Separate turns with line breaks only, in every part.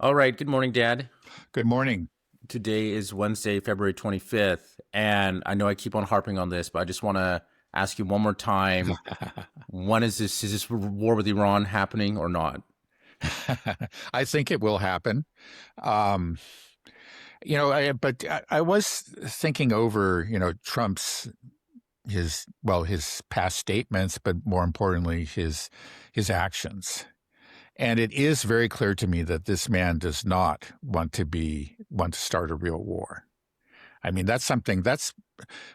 All right. Good morning, Dad.
Good morning.
Today is Wednesday, February 25th. And I know I keep on harping on this, but I just want to ask you one more time. When is this? Is this war with Iran happening or not?
I think it will happen. Um, but I was thinking over, Trump's his past statements, but more importantly, his actions. And it is very clear to me that this man does not want to start a real war. I mean, that's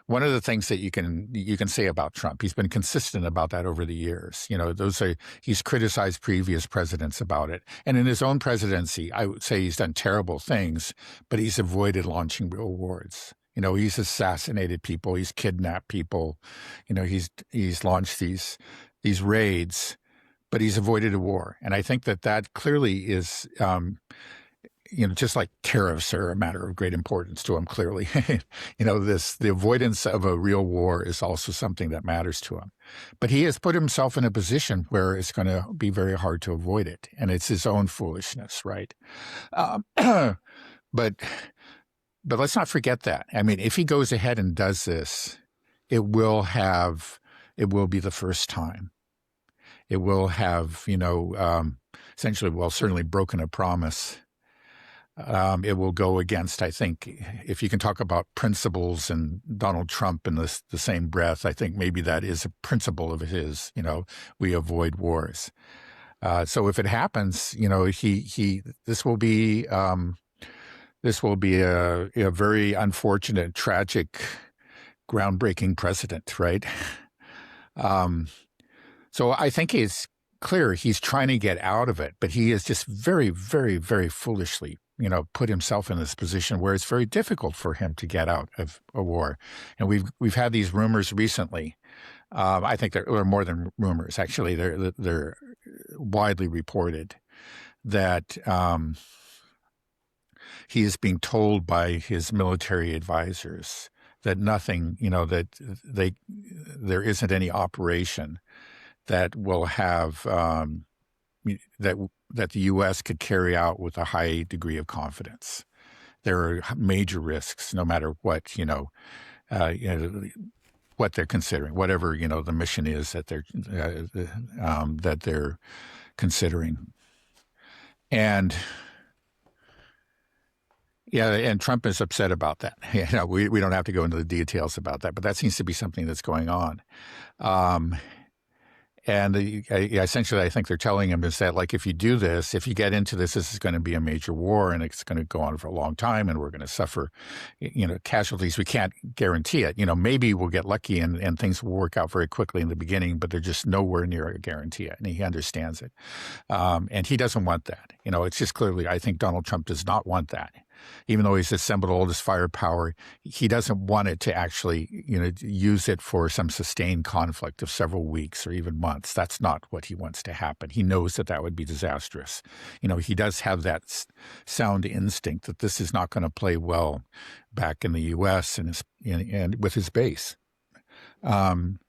one of the things that you can say about Trump. He's been consistent about that over the years. He's criticized previous presidents about it. And in his own presidency, I would say he's done terrible things, but he's avoided launching real wars. He's assassinated people, he's kidnapped people, he's launched these raids, but he's avoided a war. And I think that clearly is just like tariffs are a matter of great importance to him, clearly. The avoidance of a real war is also something that matters to him. But he has put himself in a position where it's going to be very hard to avoid it. And it's his own foolishness, right? Um, but but let's not forget that. I mean, if he goes ahead and does this, it will be the first time. It will have, essentially, well, certainly broken a promise. It will go against, I think, if you can talk about principles and Donald Trump in the same breath, I think maybe that is a principle of his, we avoid wars. So if it happens, this will be a very unfortunate, tragic, groundbreaking precedent, right? Um, so I think it's clear he's trying to get out of it, but he is just very, very, very foolishly put himself in this position where it's very difficult for him to get out of a war. And we've had these rumors recently. I think there are more than rumors. Actually, they're widely reported that he is being told by his military advisors that nothing, there isn't any operation that will have that the U.S. could carry out with a high degree of confidence. There are major risks, no matter what what they're considering, whatever the mission is that they're considering, and yeah, and Trump is upset about that. We don't have to go into the details about that, but that seems to be something that's going on. Um, And essentially, I think they're telling him is that, like, if you do this, if you get into this, this is going to be a major war and it's going to go on for a long time and we're going to suffer, casualties. We can't guarantee it. Maybe we'll get lucky and things will work out very quickly in the beginning, but they're just nowhere near a guarantee it. And he understands it. And he doesn't want that. It's just clearly, I think Donald Trump does not want that. Even though he's assembled all this firepower, he doesn't want it to actually, use it for some sustained conflict of several weeks or even months. That's not what he wants to happen. He knows that would be disastrous. He does have that sound instinct that this is not going to play well back in the U.S. and with his base. Um,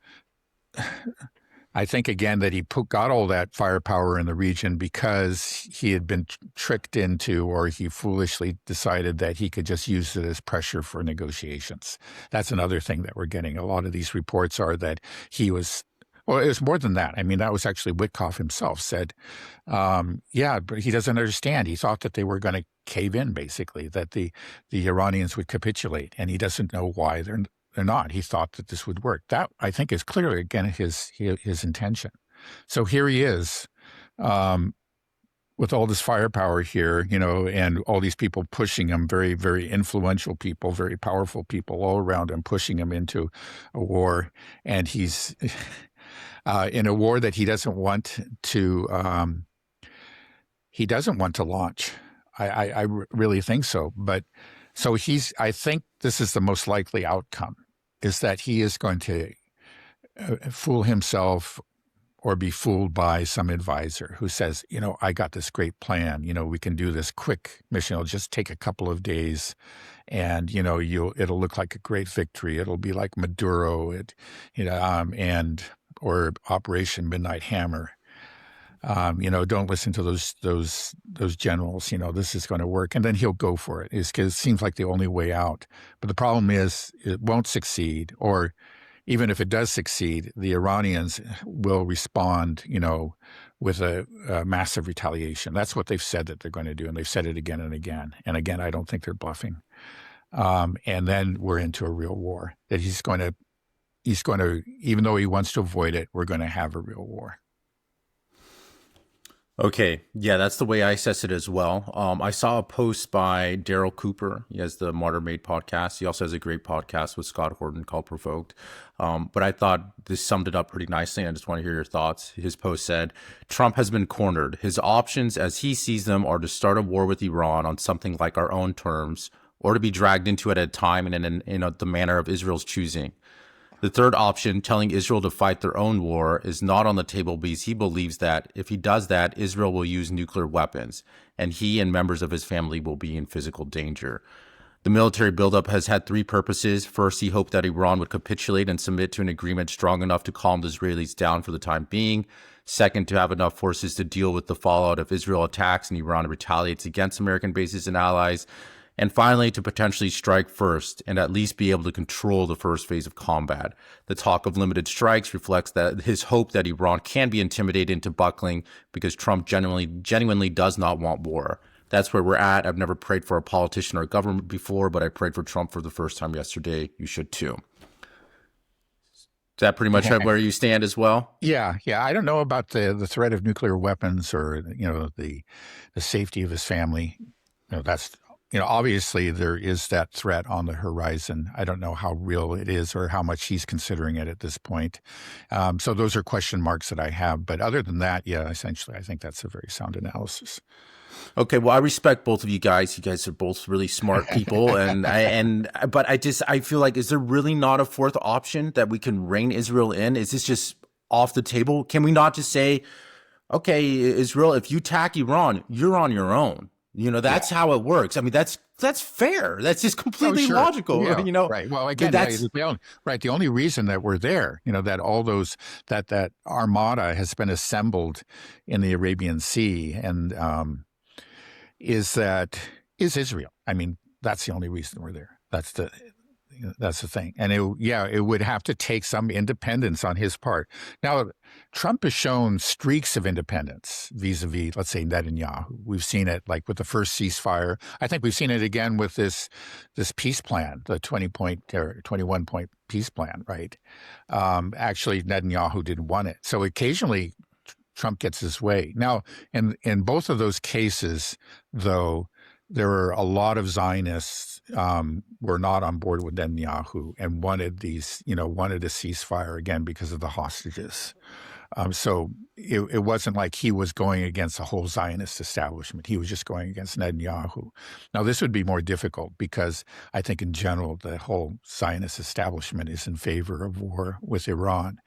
I think, again, that he got all that firepower in the region because he had been tricked into, or he foolishly decided that he could just use it as pressure for negotiations. That's another thing that we're getting. A lot of these reports are that he was, well, it was more than that. I mean, that was actually Witkoff himself said, yeah, but he doesn't understand. He thought that they were going to cave in, basically, that the Iranians would capitulate, and he doesn't know why they're not. He thought that this would work. That, I think, is clearly, again, his intention. So here he is, with all this firepower here, and all these people pushing him, very, very influential people, very powerful people all around him, pushing him into a war. And he's in a war that he doesn't want to launch. I really think so. But so I think this is the most likely outcome, is that he is going to fool himself or be fooled by some advisor who says, I got this great plan. We can do this quick mission. It'll just take a couple of days and, it'll look like a great victory. It'll be like Maduro, or Operation Midnight Hammer. Don't listen to those generals. This is going to work, and then he'll go for it. It seems like the only way out. But the problem is, it won't succeed, or even if it does succeed, the Iranians will respond, with a massive retaliation. That's what they've said that they're going to do, and they've said it again and again. And again, I don't think they're bluffing. And then we're into a real war. That he's going to, even though he wants to avoid it, we're going to have a real war.
Okay. Yeah, that's the way I assess it as well. I saw a post by Daryl Cooper. He has the Martyr Made podcast. He also has a great podcast with Scott Horton called Provoked. But I thought this summed it up pretty nicely. I just want to hear your thoughts. His post said, Trump has been cornered. His options as he sees them are to start a war with Iran on something like our own terms, or to be dragged into it at a time and in the manner of Israel's choosing. The third option, telling Israel to fight their own war, is not on the table because he believes that if he does that, Israel will use nuclear weapons, and he and members of his family will be in physical danger. The military buildup has had three purposes. First, he hoped that Iran would capitulate and submit to an agreement strong enough to calm the Israelis down for the time being. Second, to have enough forces to deal with the fallout if Israel attacks and Iran retaliates against American bases and allies. And finally, to potentially strike first and at least be able to control the first phase of combat. The talk of limited strikes reflects that his hope that Iran can be intimidated into buckling because Trump genuinely does not want war. That's where we're at. I've never prayed for a politician or a government before, but I prayed for Trump for the first time yesterday. You should too. Is that pretty much where you stand as well?
Yeah. I don't know about the threat of nuclear weapons or the safety of his family. That's obviously there is that threat on the horizon. I don't know how real it is or how much he's considering it at this point. So those are question marks that I have. But other than that, yeah, essentially, I think that's a very sound analysis.
Okay, well, I respect both of you guys. You guys are both really smart people, but I feel like, is there really not a fourth option that we can rein Israel in? Is this just off the table? Can we not just say, okay, Israel, if you attack Iran, you're on your own? That's how it works. I mean, that's fair. That's just completely logical.
Yeah, right. Well, again, the only reason that we're there, that all those that armada has been assembled in the Arabian Sea and is Israel. I mean, that's the only reason we're there. That's the thing. And it would have to take some independence on his part. Now, Trump has shown streaks of independence vis-a-vis, let's say, Netanyahu. We've seen it like with the first ceasefire. I think we've seen it again with this peace plan, the 20-point or 21-point peace plan, right? Actually, Netanyahu didn't want it. So occasionally Trump gets his way. Now, in both of those cases, though, there were a lot of Zionists were not on board with Netanyahu and wanted a ceasefire again because of the hostages. So it wasn't like he was going against the whole Zionist establishment. He was just going against Netanyahu. Now, this would be more difficult because I think in general, the whole Zionist establishment is in favor of war with Iran.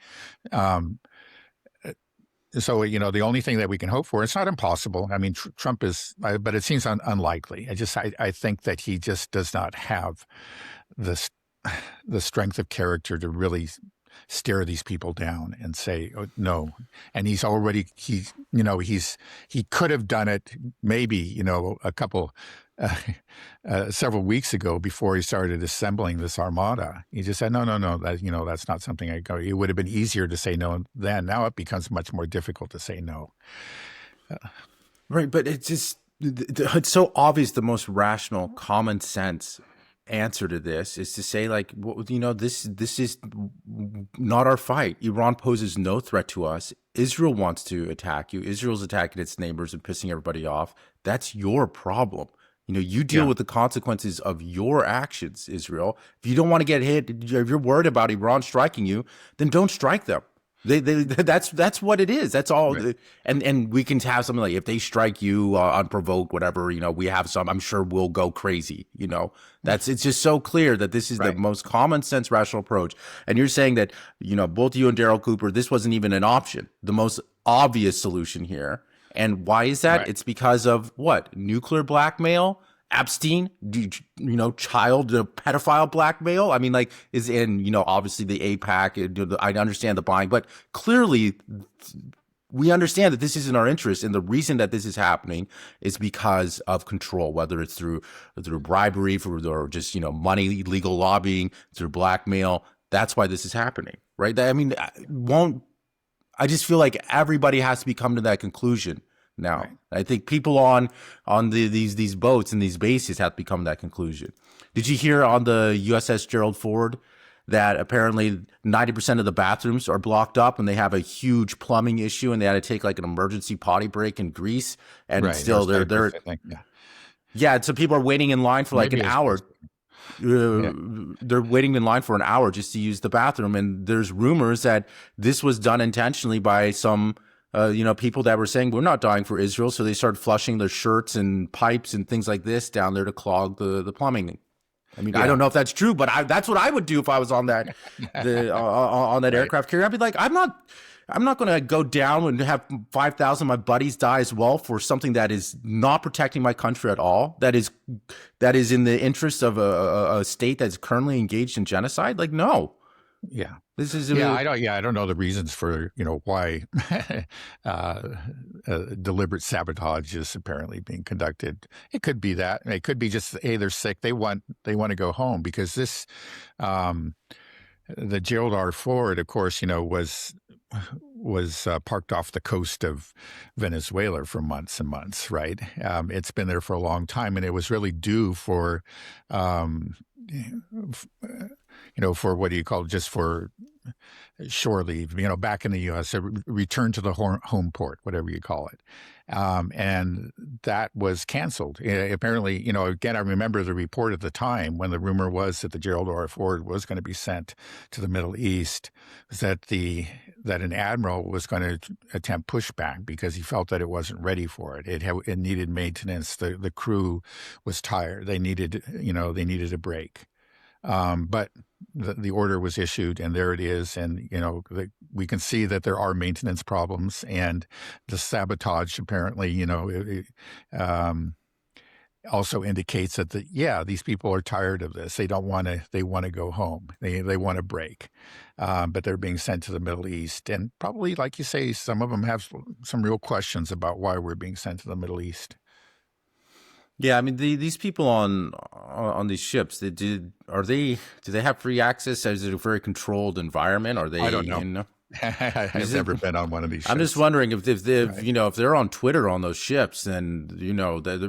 So, the only thing that we can hope for, it's not impossible. I mean, Trump is, but it seems unlikely. I think that he just does not have the strength of character to really stare these people down and say, oh, no. And he could have done it maybe, a couple, several weeks ago before he started assembling this armada. He just said, no, that's not something I go. It would have been easier to say no then. Now it becomes much more difficult to say no.
Right. But it's so obvious. The most rational, common sense answer to this is to say, like, this is not our fight. Iran poses no threat to us. Israel wants to attack you. Israel's attacking its neighbors and pissing everybody off. That's your problem. You deal with the consequences of your actions, Israel. If you don't want to get hit, if you're worried about Iran striking you, then don't strike them. That's what it is. That's all. Right. And we can have something like, if they strike you unprovoked, whatever, we have some, I'm sure we'll go crazy. It's just so clear that this is the most common sense, rational approach. And you're saying that, both you and Daryl Cooper, this wasn't even an option. The most obvious solution here. And why is that? Right. It's because of what? Nuclear blackmail? Epstein, child pedophile blackmail. I mean, is in, obviously the APAC, I understand the buying, but clearly we understand that this is in our interest, and the reason that this is happening is because of control, whether it's through bribery, or just money, legal lobbying, through blackmail. That's why this is happening, right? I mean, I just feel like everybody has to be coming to that conclusion now. Right. I think people on these boats and these bases have to become that conclusion. Did you hear on the USS Gerald Ford that apparently 90% of the bathrooms are blocked up and they have a huge plumbing issue and they had to take like an emergency potty break in Greece, and right. Still they're so people are waiting in line for like an hour. They're waiting in line for an hour just to use the bathroom, and there's rumors that this was done intentionally by some people that were saying we're not dying for Israel, so they started flushing their shirts and pipes and things like this down there to clog the plumbing. I mean, I don't know if that's true, but that's what I would do if I was on that on that aircraft carrier. I'd be like, I'm not going to go down and have 5,000 of my buddies die as well for something that is not protecting my country at all. That is in the interest of a state that's currently engaged in genocide. Like, no.
Yeah.
This is
I don't know the reasons for why deliberate sabotage is apparently being conducted. It could be that. It could be just, hey, they're sick. They want to go home, because this the Gerald Ford, of course, was parked off the coast of Venezuela for months and months, right? It's been there for a long time, and it was really due for for what do you call it, just for shore leave, back in the U.S., return to the home port, whatever you call it. And that was canceled. Apparently, again, I remember the report at the time when the rumor was that the Gerald Ford was going to be sent to the Middle East, that an admiral was going to attempt pushback because he felt that it wasn't ready for it. It needed maintenance. The crew was tired. They needed a break. But the order was issued, and there it is. And, we can see that there are maintenance problems, and the sabotage apparently, also indicates that these people are tired of this. They want to go home. They want a break. But they're being sent to the Middle East. And probably, like you say, some of them have some real questions about why we're being sent to the Middle East.
Yeah, I mean, these people on these ships, do they have free access? Is it a very controlled environment? Are they?
I don't know. I've never been on one of these ships.
I'm just wondering if they're on Twitter on those ships, then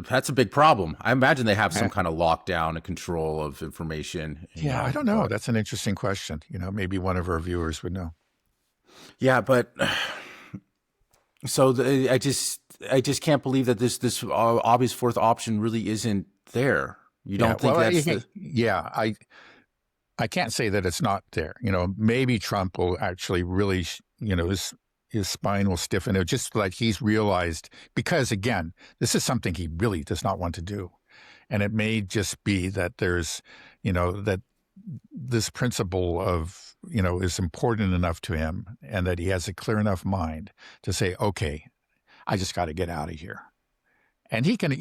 that's a big problem. I imagine they have some kind of lockdown and control of information.
Yeah, I don't know. That's an interesting question. Maybe one of our viewers would know.
Yeah, but so I just can't believe that this obvious fourth option really isn't there. You don't think that's I can't say that it's not there. Maybe Trump will actually really, his spine will stiffen. Just like he's realized, because again, this is something he really does not want to do. And it may just be that there's, that this principle of, is important enough to him, and that he has a clear enough mind to say, okay, I just got to get out of here. And he can,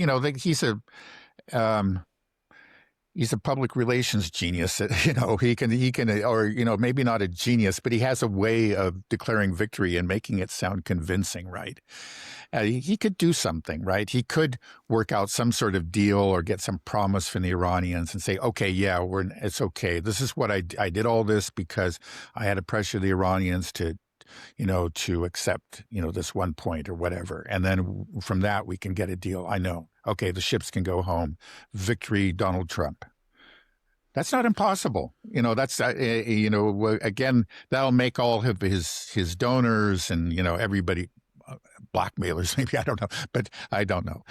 he's a public relations genius. He can, or, maybe not a genius, but he has a way of declaring victory and making it sound convincing, right? He could do something, right? He could work out some sort of deal or get some promise from the Iranians and say, okay, it's okay. This is what I did all this because I had to pressure the Iranians to accept, this one point or whatever. And then from that, we can get a deal. I know. Okay, the ships can go home. Victory, Donald Trump. That's not impossible. That's, again, that'll make all of his donors and, everybody, blackmailers, maybe, I don't know.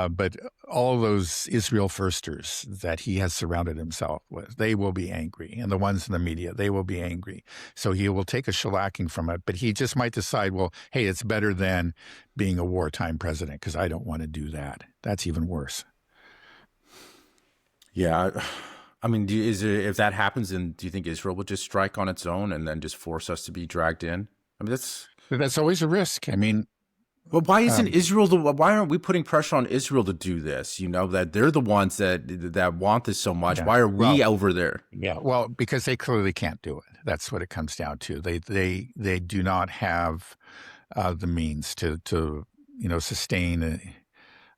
But all those Israel firsters that he has surrounded himself with, they will be angry. And the ones in the media, they will be angry. So he will take a shellacking from it. But he just might decide, well, hey, it's better than being a wartime president because I don't want to do that. That's even worse. Yeah. I mean, if that happens, then do you think Israel would just strike on its own and then just force us to be dragged in? I mean,
that's always a risk. I mean,
well, why isn't Israel why aren't we putting pressure on Israel to do this? That they're the ones that want this so much. Yeah. Why are we over there?
Yeah, well, because they clearly can't do it. That's what it comes down to. They do not have the means to sustain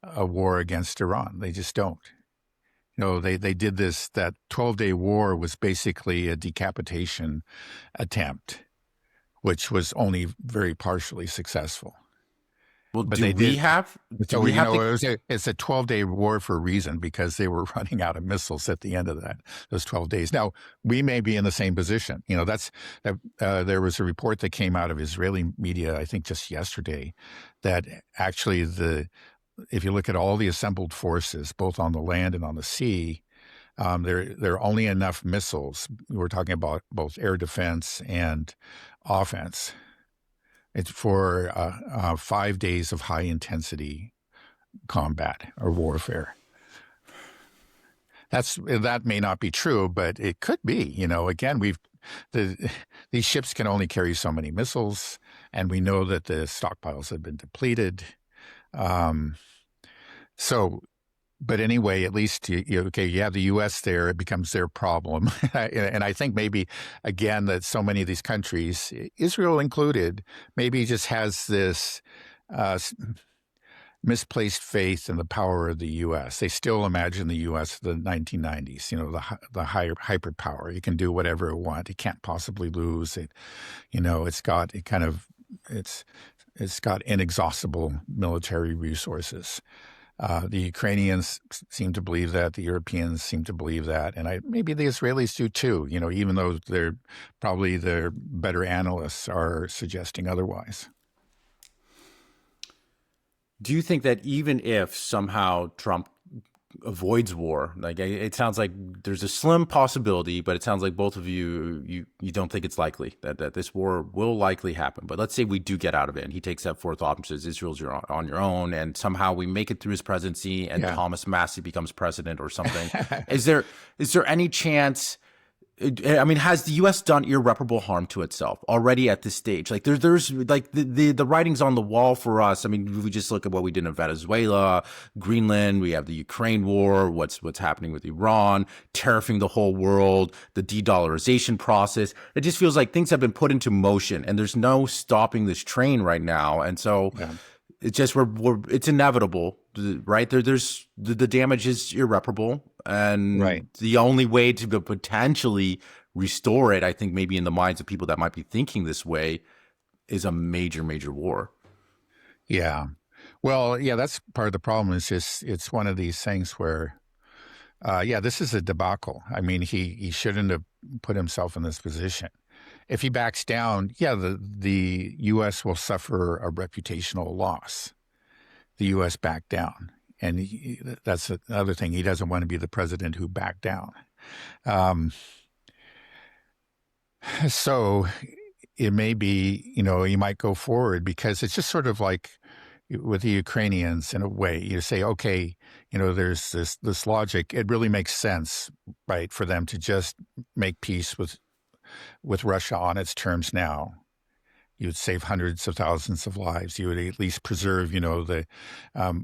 a war against Iran. They just don't. They did this. That 12-day war was basically a decapitation attempt, which was only very partially successful.
Well,
But
do
they
we
did.
have do
So,
we have the
it's a 12-day war for a reason, because they were running out of missiles at the end of those 12 days. Now, we may be in the same position. There was a report that came out of Israeli media, I think just yesterday, that actually if you look at all the assembled forces, both on the land and on the sea, there are only enough missiles. We're talking about both air defense and offense. It's for 5 days of high intensity combat or warfare. That may not be true, but it could be. Again, these ships can only carry so many missiles, and we know that the stockpiles have been depleted. But anyway, at least you have the U.S. there. It becomes their problem, and I think maybe again that so many of these countries, Israel included, maybe just has this misplaced faith in the power of the U.S. They still imagine the U.S. of the 1990s, the hyperpower. It can do whatever it wants. It can't possibly lose. It's got inexhaustible military resources. The Ukrainians seem to believe that. The Europeans seem to believe that, and maybe the Israelis do too. Even though their better analysts are suggesting otherwise.
Do you think that even if somehow Trump avoids war, like it sounds like there's a slim possibility, but it sounds like both of you don't think it's likely that this war will likely happen. But let's say we do get out of it and he takes that fourth option, says Israel's on your own, and somehow we make it through his presidency and Thomas Massey becomes president or something. Is there any chance? I mean, has the U.S. done irreparable harm to itself already at this stage? Like there's like the writing's on the wall for us. I mean, we just look at what we did in Venezuela, Greenland. We have the Ukraine war. What's happening with Iran, tariffing the whole world, the de-dollarization process. It just feels like things have been put into motion, and there's no stopping this train right now. And so. Yeah. It's just it's inevitable, right? There's the damage is irreparable, and the only way to potentially restore it, I think, maybe in the minds of people that might be thinking this way, is a major war.
Yeah, well, that's part of the problem. It's one of these things where, this is a debacle. I mean, he shouldn't have put himself in this position. If he backs down, the U.S. will suffer a reputational loss. The U.S. backed down. And that's another thing. He doesn't want to be the president who backed down. So it may be, he might go forward, because it's just sort of like with the Ukrainians in a way. You say, okay, there's this logic. It really makes sense, right, for them to just make peace with Russia on its terms now. You would save hundreds of thousands of lives. You would at least preserve, the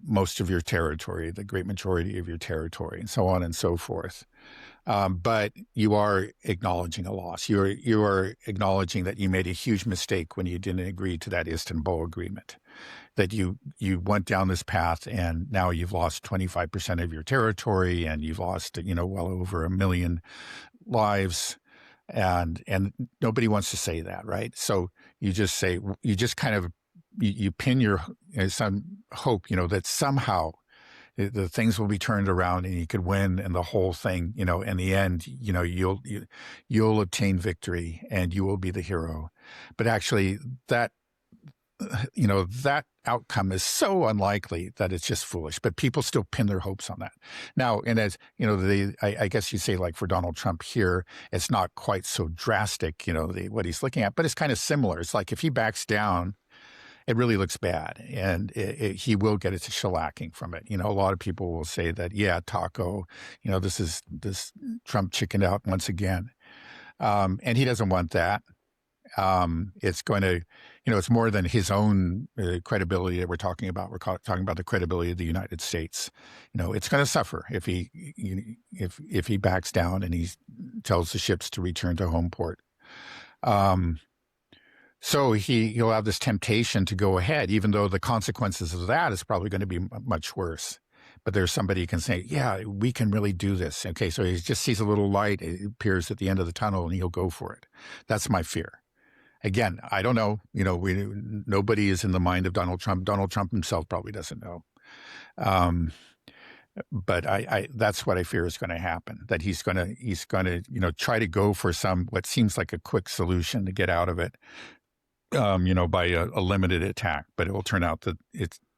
most of your territory, the great majority of your territory, and so on and so forth. But you are acknowledging a loss. You are acknowledging that you made a huge mistake when you didn't agree to that Istanbul agreement. That you went down this path, and now you've lost 25% of your territory, and you've lost, well over 1 million lives. And nobody wants to say that, right? So you just kind of pin your some hope, that somehow the things will be turned around and you could win, and the whole thing, in the end, you'll obtain victory and you will be the hero. But actually, that outcome is so unlikely that it's just foolish, but people still pin their hopes on that. Now, and as I guess you say, like for Donald Trump here, it's not quite so drastic, what he's looking at, but it's kind of similar. It's like if he backs down, it really looks bad, and he will get it to shellacking from it. A lot of people will say that, Taco, this Trump chickened out once again. And he doesn't want that. It's going to, it's more than his own credibility that we're talking about. We're talking about the credibility of the United States. It's going to suffer if he backs down and he tells the ships to return to home port. So he'll have this temptation to go ahead, even though the consequences of that is probably going to be much worse. But there's somebody who can say, yeah, we can really do this. Okay, so he just sees a little light. It appears at the end of the tunnel, and he'll go for it. That's my fear. Again, I don't know. Nobody is in the mind of Donald Trump. Donald Trump himself probably doesn't know. But that's what I fear is going to happen. That he's going to try to go for what seems like a quick solution to get out of it. By a limited attack, but it will turn out that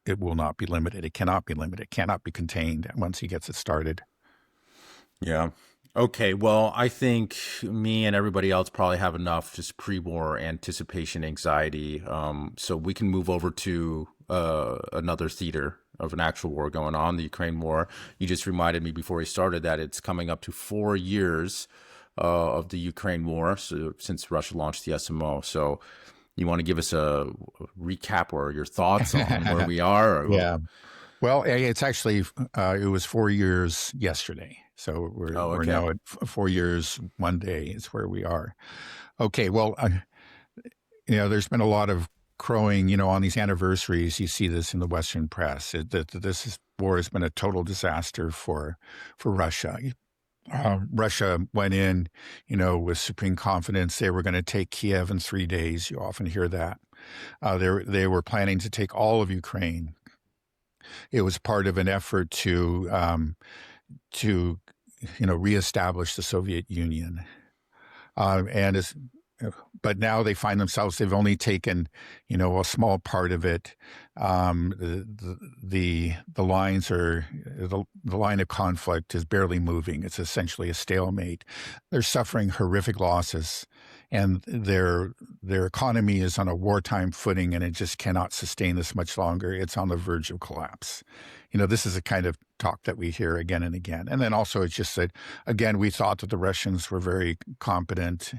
it will not be limited. It cannot be limited. It cannot be contained once he gets it started.
Yeah. Okay. Well, I think me and everybody else probably have enough just pre-war anticipation anxiety. So we can move over to another theater of an actual war going on, the Ukraine war. You just reminded me before we started that it's coming up to 4 years of the Ukraine war, so since Russia launched the SMO. So you want to give us a recap or your thoughts on where we are?
Yeah. Well, it's actually, it was 4 years yesterday. So we're now at 4 years, 1 day is where we are. Okay. Well, there's been a lot of crowing, on these anniversaries. You see this in the Western press, that this war has been a total disaster for Russia. Russia went in, with supreme confidence. They were going to take Kiev in 3 days. You often hear that. They were planning to take all of Ukraine. It was part of an effort to reestablish the Soviet Union. But now they find themselves, they've only taken, a small part of it. The lines are, the line of conflict is barely moving. It's essentially a stalemate. They're suffering horrific losses, and their economy is on a wartime footing, and it just cannot sustain this much longer. It's on the verge of collapse. This is a kind of talk that we hear again and again. And then also it's just that, again, we thought that the Russians were very competent,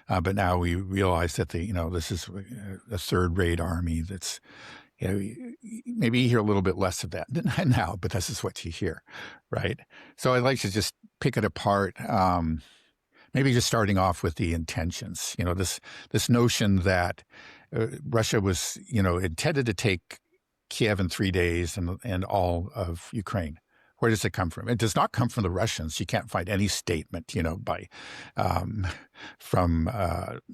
but now we realize that this is a third-rate army that's, maybe you hear a little bit less of that now, but this is what you hear, right? So I'd like to just pick it apart. Maybe just starting off with the intentions, this notion that Russia was, intended to take Kiev in 3 days and all of Ukraine. Where does it come from? It does not come from the Russians. You can't find any statement, from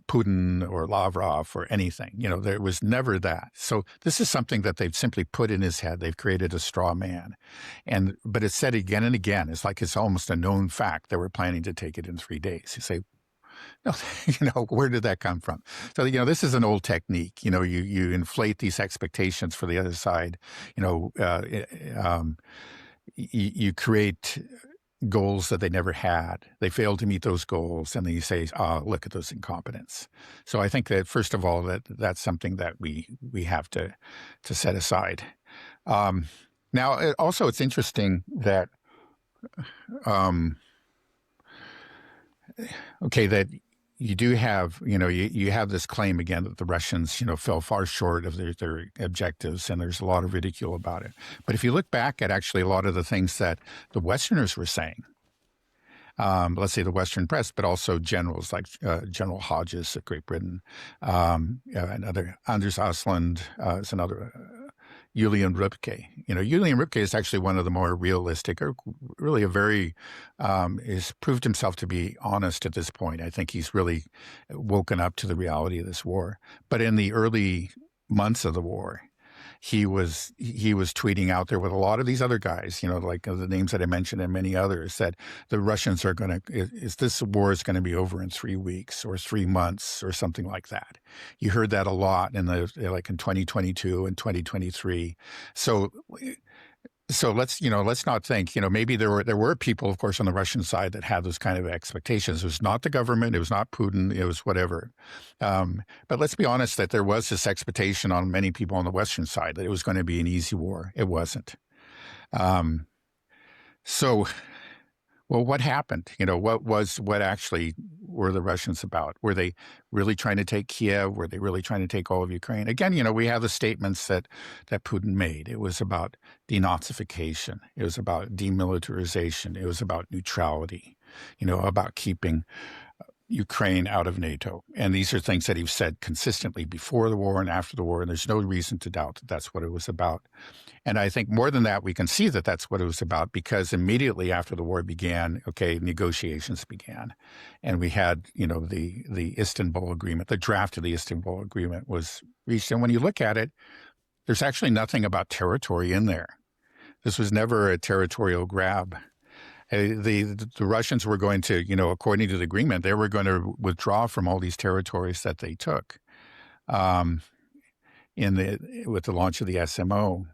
Putin or Lavrov or anything. There was never that. So this is something that they've simply put in his head. They've created a straw man, but it's said again and again. It's like it's almost a known fact that we're planning to take it in 3 days. You say, no, where did that come from? So, this is an old technique. You inflate these expectations for the other side. You create goals that they never had. They fail to meet those goals, and then you say, look at those incompetence. So I think that, first of all, that's something that we have to set aside. Now, also, it's interesting that, that you do have, you have this claim again that the Russians, fell far short of their objectives, and there's a lot of ridicule about it. But if you look back at actually a lot of the things that the Westerners were saying, let's say the Western press, but also generals like General Hodges of Great Britain, another Anders Asland is another. Julian Ripke. Julian Ripke is actually one of the more realistic, or really is proved himself to be honest at this point. I think he's really woken up to the reality of this war. But in the early months of the war, he was tweeting out there with a lot of these other guys, like the names that I mentioned and many others, that the Russians are this war is going to be over in 3 weeks or 3 months or something like that. You heard that a lot in 2022 and 2023. So let's not think, maybe there were people, of course, on the Russian side that had those kind of expectations. It was not the government. It was not Putin. It was whatever. But let's be honest that there was this expectation on many people on the Western side that it was going to be an easy war. It wasn't. Well, what happened? What actually were the Russians about? Were they really trying to take Kiev? Were they really trying to take all of Ukraine? Again, we have the statements that Putin made. It was about denazification. It was about demilitarization. It was about neutrality, about keeping Ukraine out of NATO. And these are things that he's said consistently before the war and after the war, and there's no reason to doubt that that's what it was about. And I think more than that, we can see that that's what it was about, because immediately after the war began, negotiations began. And we had, the Istanbul Agreement, the draft of the Istanbul Agreement was reached. And when you look at it, there's actually nothing about territory in there. This was never a territorial grab. The Russians were going to, according to the agreement, they were going to withdraw from all these territories that they took with the launch of the SMO.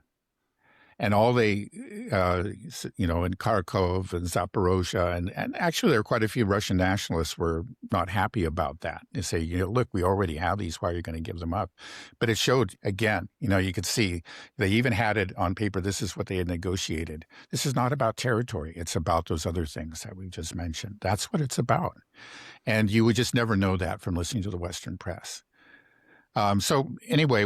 And all they, in Kharkov and Zaporozhye, and actually there are quite a few Russian nationalists were not happy about that. They say, look, we already have these. Why are you going to give them up? But it showed, again, you could see they even had it on paper. This is what they had negotiated. This is not about territory. It's about those other things that we just mentioned. That's what it's about. And you would just never know that from listening to the Western press. So anyway,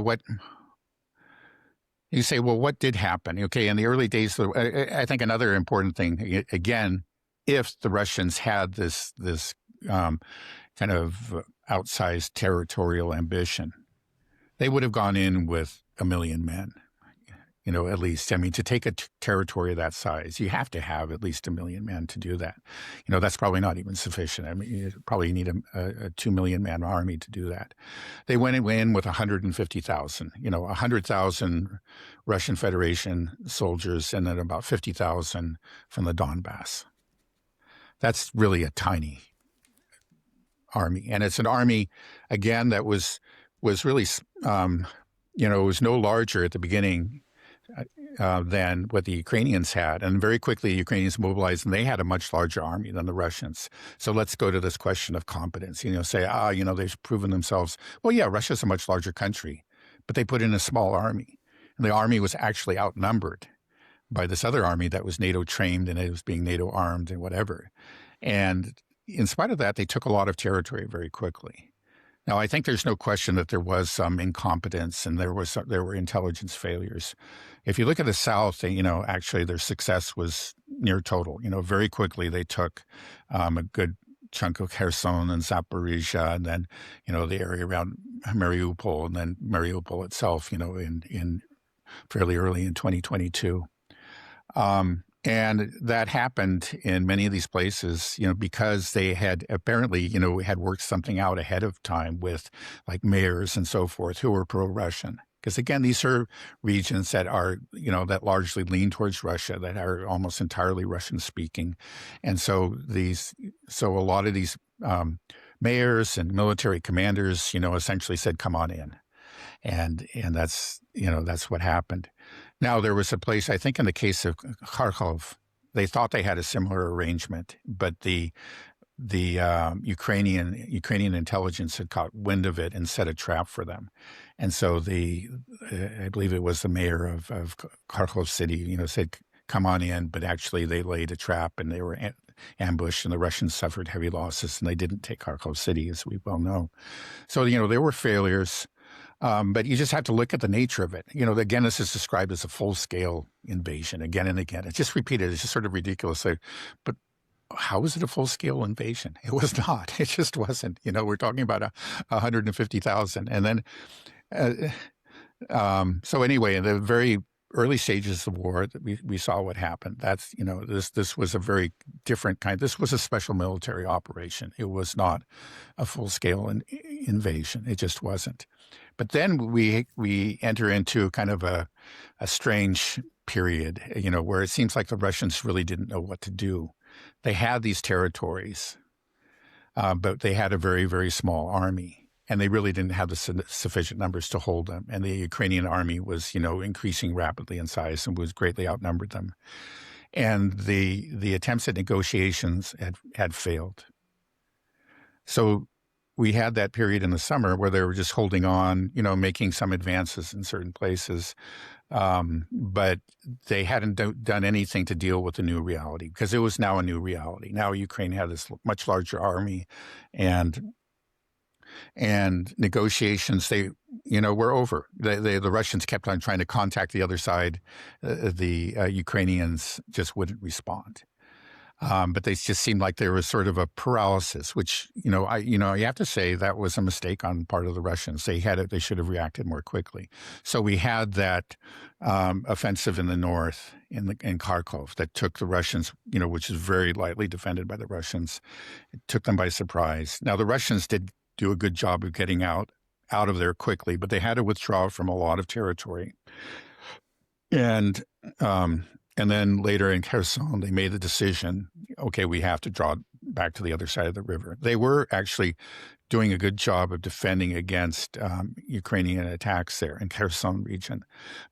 you say, well, what did happen? In the early days, I think another important thing, again, if the Russians had this kind of outsized territorial ambition, they would have gone in with 1 million men, at least. I mean, to take a territory of that size, you have to have at least 1 million men to do that. That's probably not even sufficient. I mean, you probably need a 2 million man army to do that. They went in with 150,000, 100,000 Russian Federation soldiers, and then about 50,000 from the Donbass. That's really a tiny army. And it's an army, again, that was really, it was no larger at the beginning than what the Ukrainians had. And very quickly, the Ukrainians mobilized, and they had a much larger army than the Russians. So let's go to this question of competence. Say, they've proven themselves. Well, yeah, Russia's a much larger country, but they put in a small army. And the army was actually outnumbered by this other army that was NATO trained, and it was being NATO armed and whatever. And in spite of that, they took a lot of territory very quickly. Now, I think there's no question that there was some incompetence and there were intelligence failures. If you look at the South, actually their success was near total. Very quickly they took a good chunk of Kherson and Zaporizhia, and then, the area around Mariupol, and then Mariupol itself, in fairly early in 2022. And that happened in many of these places, because they had apparently, had worked something out ahead of time with like mayors and so forth who were pro-Russian. Because again, these are regions that are, that largely lean towards Russia, that are almost entirely Russian speaking. And so a lot of these mayors and military commanders, essentially said, come on in. And that's what happened. Now, there was a place, I think in the case of Kharkov, they thought they had a similar arrangement, but the Ukrainian intelligence had caught wind of it and set a trap for them. And so I believe it was the mayor of Kharkov city, said, come on in, but actually they laid a trap and they were ambushed, and the Russians suffered heavy losses, and they didn't take Kharkov city, as we well know. So, there were failures. But you just have to look at the nature of it. Again, this is described as a full-scale invasion again and again. It's just repeated. It's just sort of ridiculous. But how was it a full-scale invasion? It was not. It just wasn't. We're talking about 150,000. And then, so anyway, in the very early stages of the war, we saw what happened. That's, this was a very different kind. This was a special military operation. It was not a full-scale invasion. It just wasn't. But then we enter into kind of a strange period, where it seems like the Russians really didn't know what to do. They had these territories, but they had a very, very small army, and they really didn't have the sufficient numbers to hold them. And the Ukrainian army was, increasing rapidly in size and was greatly outnumbered them. And the attempts at negotiations had failed. So we had that period in the summer where they were just holding on, making some advances in certain places. But they hadn't done anything to deal with the new reality, because it was now a new reality. Now Ukraine had this much larger army, and negotiations, were over. The Russians kept on trying to contact the other side. The Ukrainians just wouldn't respond. But they just seemed like there was sort of a paralysis, which, you have to say that was a mistake on part of the Russians. They should have reacted more quickly. So we had that offensive in the north in Kharkov that took the Russians, which is very lightly defended by the Russians. It took them by surprise. Now, the Russians did do a good job of getting out of there quickly, but they had to withdraw from a lot of territory. And then later in Kherson, they made the decision, okay, we have to draw back to the other side of the river. They were actually doing a good job of defending against Ukrainian attacks there in Kherson region.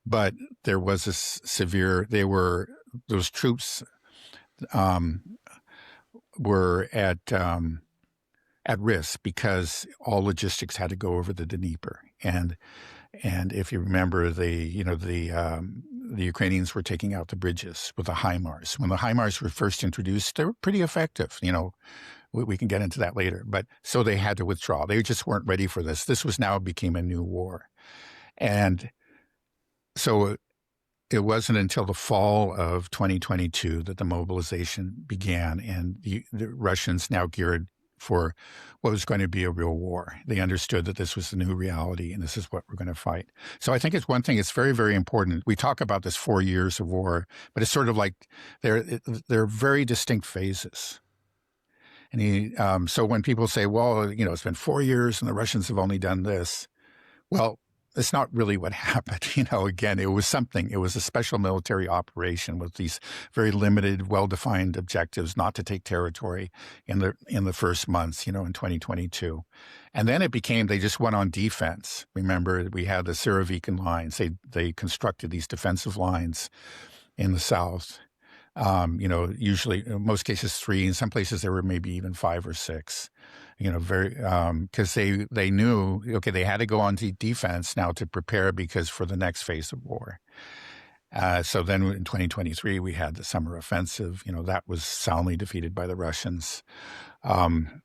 But there was a those troops were at risk because all logistics had to go over the Dnieper. And if you remember, the Ukrainians were taking out the bridges with the HIMARS. When the HIMARS were first introduced, they were pretty effective. We can get into that later. But so they had to withdraw. They just weren't ready for this. This became a new war. And so it wasn't until the fall of 2022 that the mobilization began, and the Russians now geared for what was going to be a real war. They understood that this was the new reality and this is what we're going to fight. So I think it's one thing, it's very, very important. We talk about this 4 years of war, but it's sort of like they're very distinct phases. And so when people say, well, it's been 4 years and the Russians have only done this, well, it's not really what happened. Again, it was something. It was a special military operation with these very limited, well-defined objectives not to take territory in the first months, in 2022. And then it became, they just went on defense. Remember, we had the Surovikin lines. They constructed these defensive lines in the south. Usually, in most cases, 3. In some places, there were maybe even 5 or 6. Because they knew, okay, they had to go on to defense now to prepare because for the next phase of war. So then in 2023, we had the summer offensive. That was soundly defeated by the Russians. And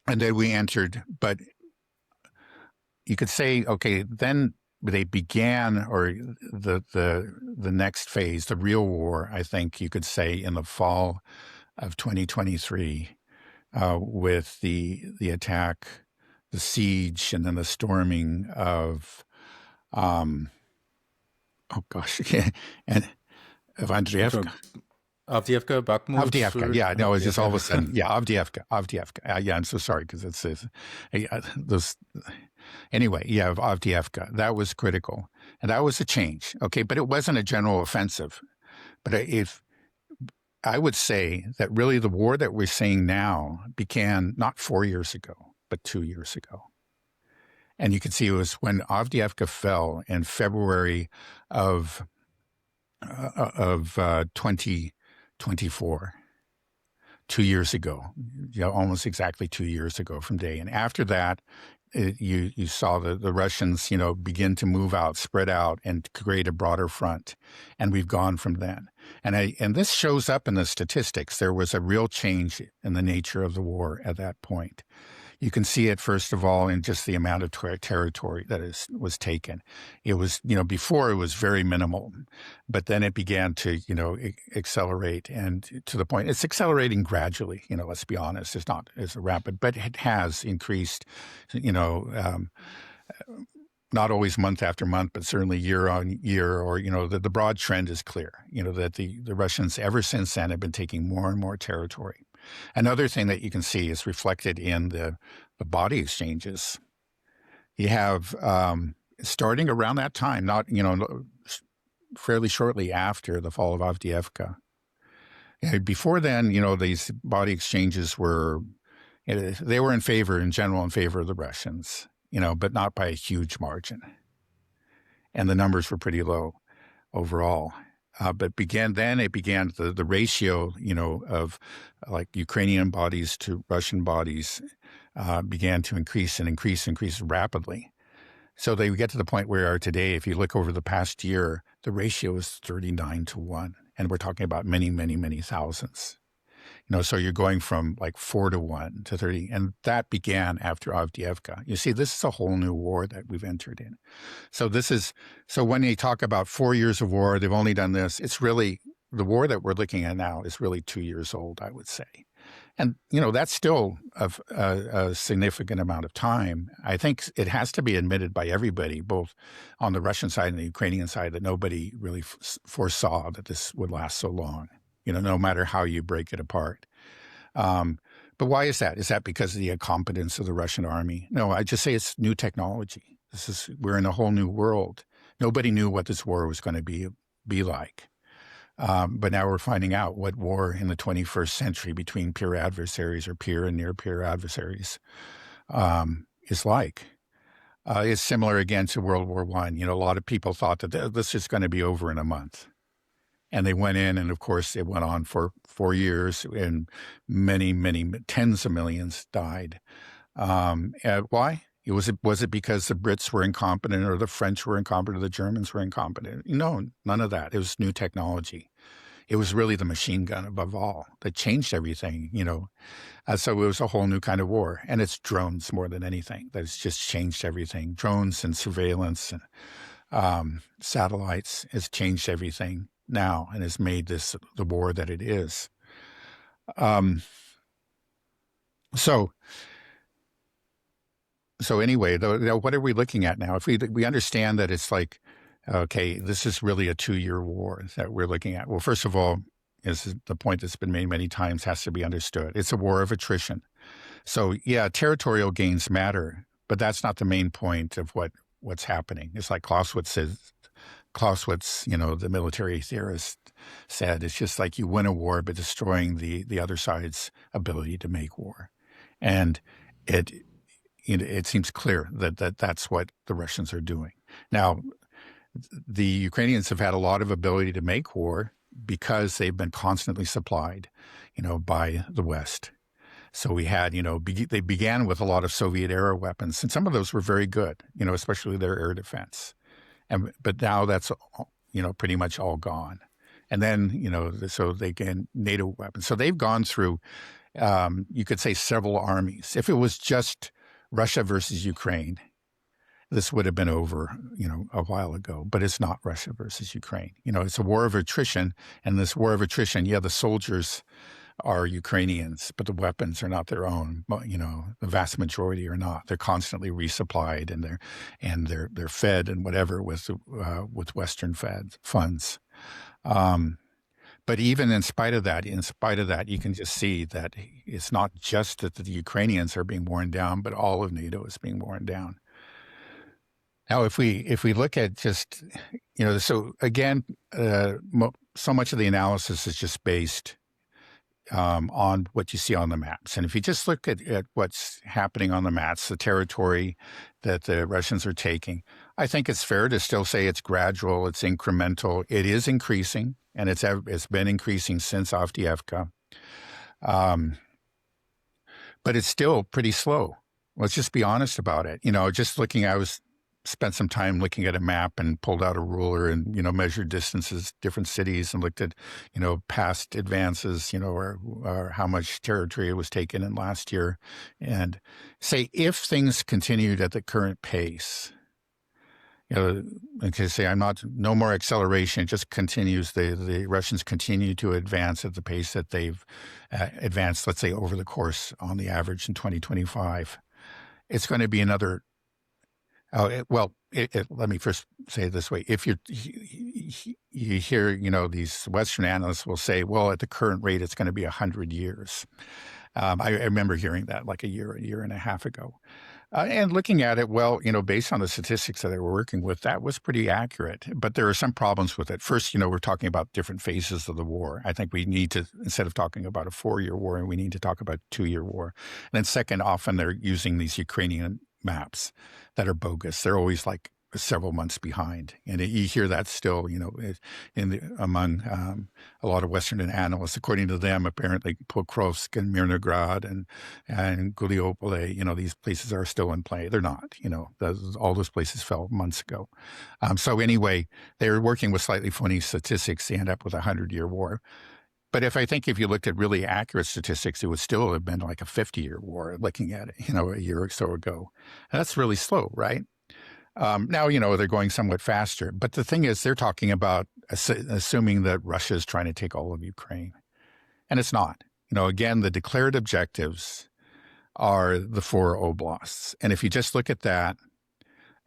then we entered, but you could say, okay, then they began, or the next phase, the real war, I think you could say, in the fall of 2023. With the attack, the siege, and then the storming of, and of Avdiivka.
Avdiivka, Bakhmut.
Avdiivka, yeah, no, it's just all of a sudden, yeah, Avdiivka. Yeah, I'm so sorry because it's those. Anyway, yeah, Avdiivka. That was critical, and that was a change. Okay, but it wasn't a general offensive. But if I would say that really the war that we're seeing now began not 4 years ago, but 2 years ago. And you can see it was when Avdiivka fell in February of 2024, 2 years ago, almost exactly 2 years ago from day. And after that, you saw the Russians, begin to move out, spread out, and create a broader front. And we've gone from then. And this shows up in the statistics. There was a real change in the nature of the war at that point. You can see it, first of all, in just the amount of territory that was taken. It was, before it was very minimal, but then it began to, accelerate, and to the point, it's accelerating gradually, let's be honest. It's not as rapid, but it has increased, not always month after month, but certainly year on year, or, the broad trend is clear, that the Russians ever since then have been taking more and more territory. Another thing that you can see is reflected in the body exchanges. You have, starting around that time, not, fairly shortly after the fall of Avdiivka. Before then, these body exchanges were, they were in general in favor of the Russians, but not by a huge margin. And the numbers were pretty low overall. But it began the ratio, of like Ukrainian bodies to Russian bodies began to increase rapidly. So they get to the point where we are today. If you look over the past year, the ratio is 39-1. And we're talking about many, many, many thousands. So you're going from like 4-1 to 30. And that began after Avdiivka. You see, this is a whole new war that we've entered in. So when they talk about 4 years of war, they've only done this, it's really the war that we're looking at now is really 2 years old, I would say. And, that's still a significant amount of time. I think it has to be admitted by everybody, both on the Russian side and the Ukrainian side, that nobody really foresaw that this would last so long, no matter how you break it apart. But why is that? Is that because of the incompetence of the Russian army? No, I just say it's new technology. We're in a whole new world. Nobody knew what this war was going to be like. But now we're finding out what war in the 21st century between peer adversaries or peer and near peer adversaries is like. It's similar again to World War I. A lot of people thought that this is going to be over in a month. And they went in, and of course, it went on for 4 years, and many, many tens of millions died. Why? Was it because the Brits were incompetent, or the French were incompetent, or the Germans were incompetent? No, none of that. It was new technology. It was really the machine gun above all that changed everything, So it was a whole new kind of war. And it's drones more than anything that's just changed everything. Drones and surveillance and satellites has changed everything now and has made this the war that it is. So anyway, what are we looking at now? If we understand that it's like, okay, this is really a 2-year war that we're looking at. Well, first of all, is the point that's been made many times has to be understood. It's a war of attrition. So yeah, territorial gains matter, but that's not the main point of what's happening. It's like Clausewitz, the military theorist, said, it's just like you win a war by destroying the other side's ability to make war. And it seems clear that's what the Russians are doing. Now, the Ukrainians have had a lot of ability to make war because they've been constantly supplied, by the West. So we had, they began with a lot of Soviet-era weapons, and some of those were very good, especially their air defense. But now that's, pretty much all gone. And then, so they gain NATO weapons. So they've gone through, you could say, several armies. If it was just Russia versus Ukraine, this would have been over, a while ago. But it's not Russia versus Ukraine. It's a war of attrition. And this war of attrition, the soldiers are Ukrainians, but the weapons are not their own. The vast majority are not. They're constantly resupplied, and they're fed and whatever with Western funds. But even in spite of that, you can just see that it's not just that the Ukrainians are being worn down, but all of NATO is being worn down. Now, if we look at just, so again, so much of the analysis is just based on what you see on the maps. And if you just look at what's happening on the maps, the territory that the Russians are taking, I think it's fair to still say it's gradual, it's incremental, it is increasing, and it's been increasing since Avdiivka. But it's still pretty slow. Let's just be honest about it. Spent some time looking at a map and pulled out a ruler and, measured distances, different cities, and looked at, past advances, or how much territory was taken in last year. And say, if things continued at the current pace, no more acceleration, it just continues. The Russians continue to advance at the pace that they've advanced, let's say, over the course on the average in 2025. It's going to be another. Let me first say it this way. If you hear, these Western analysts will say, well, at the current rate, it's going to be 100 years. I remember hearing that like a year and a half ago. And looking at it, based on the statistics that they were working with, that was pretty accurate. But there are some problems with it. First, we're talking about different phases of the war. I think we need to, instead of talking about a 4-year war, we need to talk about a 2-year war. And then second, often they're using these Ukrainian maps that are bogus. They're always like several months behind. And you hear that still, among a lot of Western analysts. According to them, apparently Pokrovsk and Mirnograd and Guliopole, these places are still in play. They're not, all those places fell months ago. So anyway, they're working with slightly funny statistics to end up with a 100-year war. But if you looked at really accurate statistics, it would still have been like a 50-year war looking at it, a year or so ago. And that's really slow, right? Now, they're going somewhat faster. But the thing is, they're talking about assuming that Russia is trying to take all of Ukraine. And it's not. Again, the declared objectives are the 4 oblasts. And if you just look at that,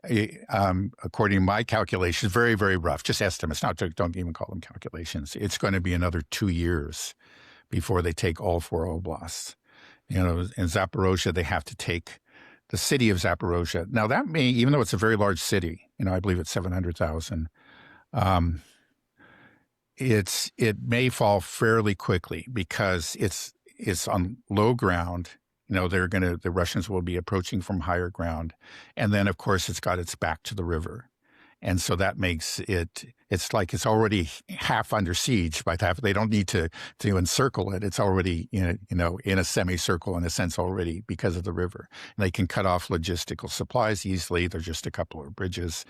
according to my calculations, very, very rough, just estimates, don't even call them calculations. It's going to be another 2 years before they take all 4 oblasts. In Zaporozhye, they have to take the city of Zaporozhye. Now, that may, even though it's a very large city, I believe it's 700,000, it may fall fairly quickly because it's on low ground. The Russians will be approaching from higher ground. And then, of course, it's got its back to the river. And so that makes it's like it's already half under siege by that. They don't need to encircle it. It's already, in a semicircle in a sense already because of the river. And they can cut off logistical supplies easily. There's just a couple of bridges.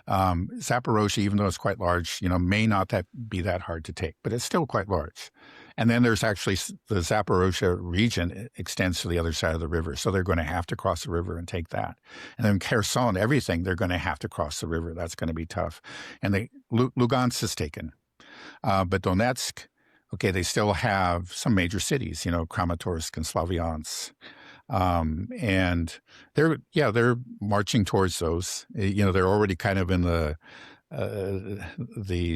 Zaporozhye, even though it's quite large, may not be that hard to take, but it's still quite large. And then there's actually the Zaporozhye region extends to the other side of the river. So they're going to have to cross the river and take that. And then Kherson, everything, they're going to have to cross the river. That's going to be tough. And Lugansk is taken. But Donetsk, okay, they still have some major cities, Kramatorsk and Slavyansk. And they're marching towards those. They're already kind of in the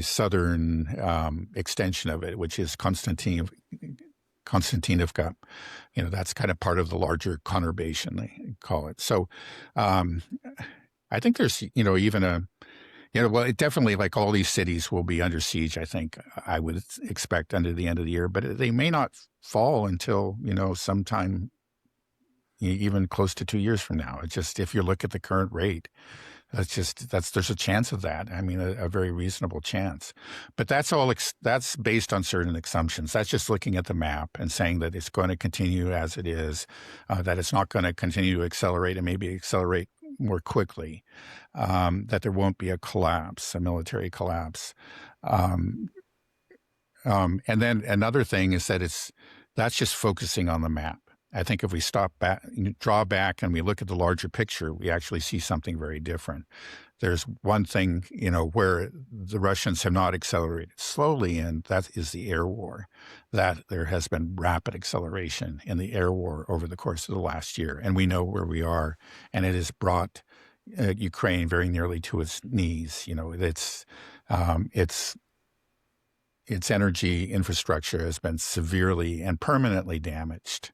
southern extension of it, which is Konstantinovka. That's kind of part of the larger conurbation, they call it. So I think there's, even it definitely, like all these cities will be under siege, I would expect under the end of the year, but they may not fall until, sometime even close to 2 years from now. It's just, if you look at the current rate, there's a chance of that. A very reasonable chance. But that's based on certain assumptions. That's just looking at the map and saying that it's going to continue as it is, that it's not going to continue to accelerate and maybe accelerate more quickly, that there won't be a military collapse. And then another thing is that that's just focusing on the map. I think if we draw back and we look at the larger picture, we actually see something very different. There's one thing, where the Russians have not accelerated slowly, and that is the air war. That there has been rapid acceleration in the air war over the course of the last year, and we know where we are, and it has brought Ukraine very nearly to its knees. Its energy infrastructure has been severely and permanently damaged.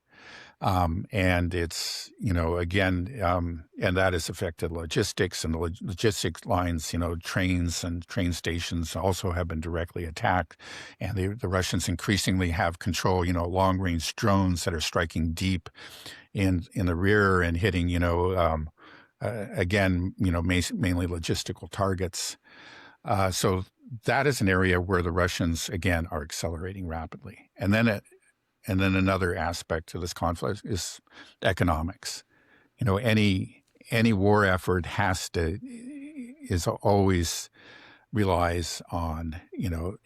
And it's, and that has affected logistics, and the logistics lines, trains and train stations also have been directly attacked. And the Russians increasingly have control, long-range drones that are striking deep in the rear and hitting, again, mainly logistical targets. So that is an area where the Russians, again, are accelerating rapidly. And then another aspect to this conflict is economics. Any war effort always relies on,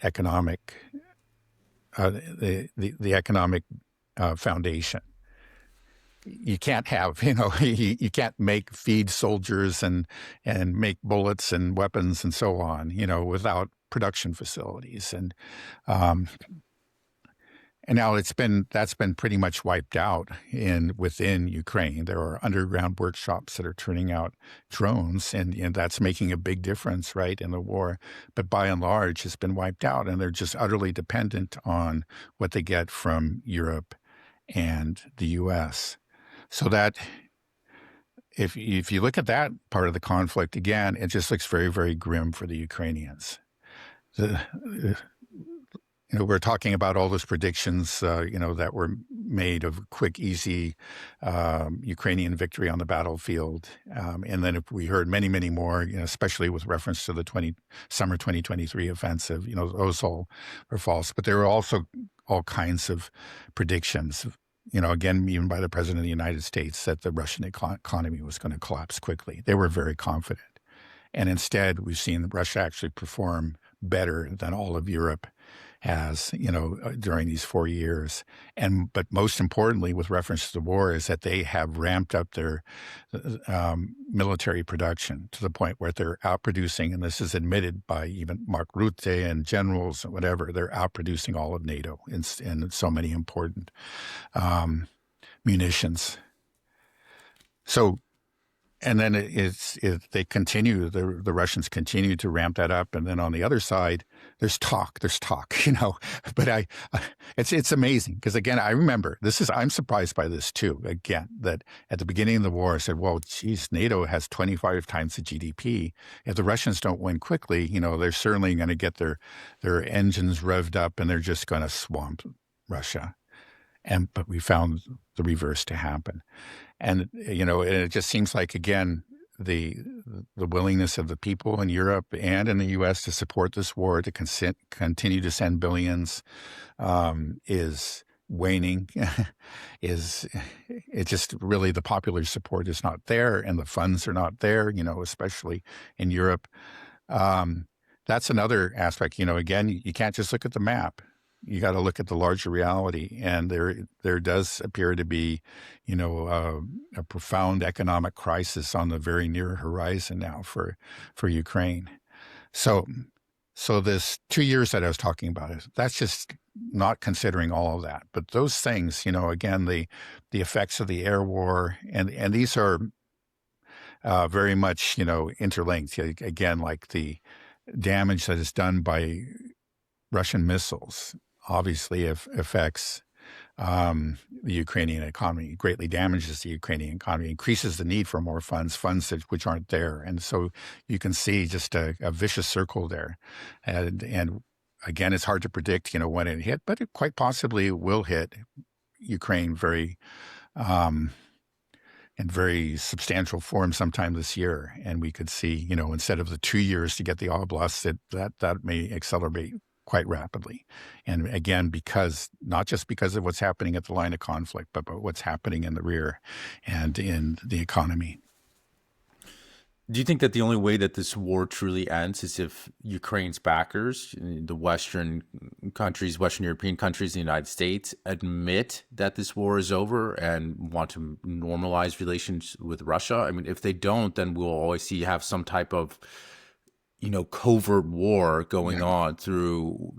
economic, the economic foundation. You can't have, you can't feed soldiers and make bullets and weapons and so on, without production facilities. And now that's been pretty much wiped out within Ukraine. There are underground workshops that are turning out drones, and that's making a big difference, right, in the war. But by and large, it's been wiped out, and they're just utterly dependent on what they get from Europe and the U.S. So that if you look at that part of the conflict, again, it just looks very, very grim for the Ukrainians. We're talking about all those predictions, that were made of quick, easy Ukrainian victory on the battlefield. And then we heard many, many more, especially with reference to the summer 2023 offensive, those all were false. But there were also all kinds of predictions, again, even by the President of the United States, that the Russian economy was going to collapse quickly. They were very confident. And instead, we've seen Russia actually perform better than all of Europe has, during these 4 years. But most importantly, with reference to the war, is that they have ramped up their military production to the point where they're outproducing, and this is admitted by even Mark Rutte and generals and whatever, they're outproducing all of NATO in so many important munitions. So, and then they continue, the Russians continue to ramp that up. And then on the other side, there's talk, but it's amazing. Because again, I remember I'm surprised by this too. Again, that at the beginning of the war, I said, well, geez, NATO has 25 times the GDP. If the Russians don't win quickly, they're certainly going to get their engines revved up and they're just going to swamp Russia. But we found the reverse to happen. And, it just seems like, again, the willingness of the people in Europe and in the U.S. to support this war, to continue to send billions, is waning. It's just really the popular support is not there and the funds are not there, especially in Europe. That's another aspect. Again, you can't just look at the map. You got to look at the larger reality, and there does appear to be, a profound economic crisis on the very near horizon now for Ukraine. So this 2 years that I was talking about, that's just not considering all of that. But those things, again, the effects of the air war, and these are very much, interlinked. Again, like the damage that is done by Russian missiles obviously affects the Ukrainian economy, greatly damages the Ukrainian economy, increases the need for more funds which aren't there. And so you can see just a vicious circle there. And again, it's hard to predict, when it hit, but it quite possibly will hit Ukraine in very substantial form sometime this year. And we could see, instead of the 2 years to get the oblast, that may accelerate quite rapidly. And again, not just because of what's happening at the line of conflict, but what's happening in the rear and in the economy.
Do you think that the only way that this war truly ends is if Ukraine's backers, the Western countries, Western European countries, the United States, admit that this war is over and want to normalize relations with Russia? I mean, if they don't, then we'll always have some type of covert war going on through,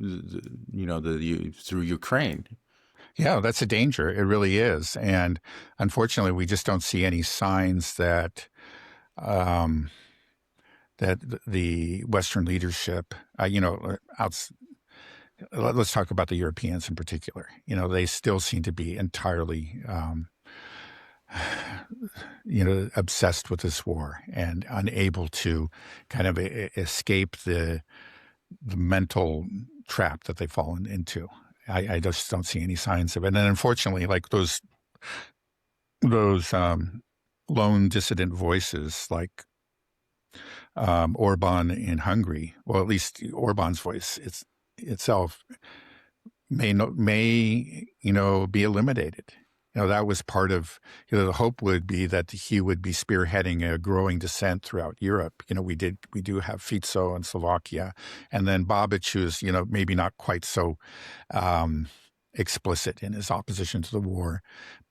through Ukraine.
Yeah, that's a danger. It really is. And unfortunately, we just don't see any signs that the Western leadership, let's talk about the Europeans in particular. They still seem to be entirely obsessed with this war and unable to kind of escape the mental trap that they've fallen into. I just don't see any signs of it. And then unfortunately, like those lone dissident voices like Orban in Hungary, well, at least Orban's voice itself may be eliminated. That was part of, the hope would be that he would be spearheading a growing dissent throughout Europe. We do have Fico in Slovakia, and then Babic, who's, maybe not quite so explicit in his opposition to the war,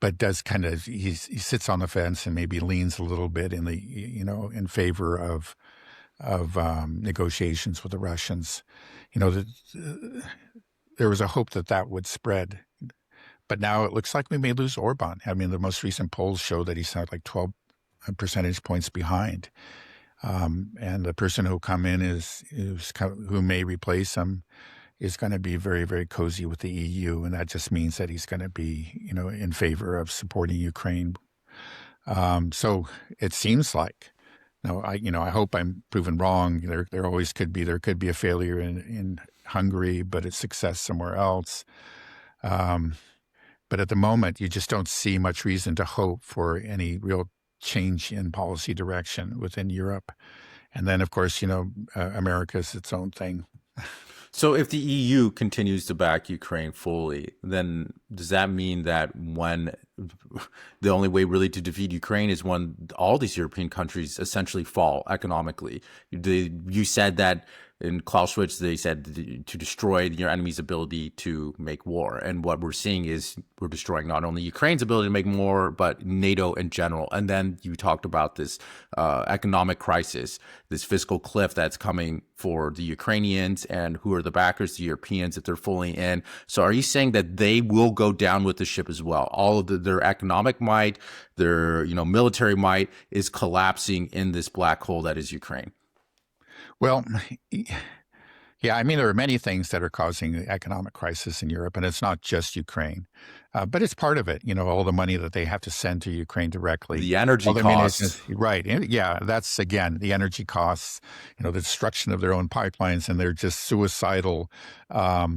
but does kind of, he sits on the fence and maybe leans a little bit in in favor of negotiations with the Russians. There was a hope that would spread. But now it looks like we may lose Orban. I mean, the most recent polls show that he's like 12 percentage points behind. And the person who'll come in who may replace him is going to be very, very cozy with the EU. And that just means that he's going to be, in favor of supporting Ukraine. So it seems like, I hope I'm proven wrong. There always could be a failure in Hungary, but a success somewhere else. But at the moment, you just don't see much reason to hope for any real change in policy direction within Europe. And then, of course, America's its own thing.
So if the EU continues to back Ukraine fully, then does that mean that when the only way really to defeat Ukraine is when all these European countries essentially fall economically? You said that In Clausewitz, they said to destroy your enemy's ability to make war. And what we're seeing is we're destroying not only Ukraine's ability to make war, but NATO in general. And then you talked about this economic crisis, this fiscal cliff that's coming for the Ukrainians, and who are the backers, the Europeans, if they're fully in. So are you saying that they will go down with the ship as well? All of their economic might, their military might is collapsing in this black hole that is Ukraine?
Well, yeah, I mean, there are many things that are causing the economic crisis in Europe, and it's not just Ukraine, but it's part of it. All the money that they have to send to Ukraine directly,
The energy
all their
costs.
right? Yeah, that's again the energy costs. The destruction of their own pipelines, and their just suicidal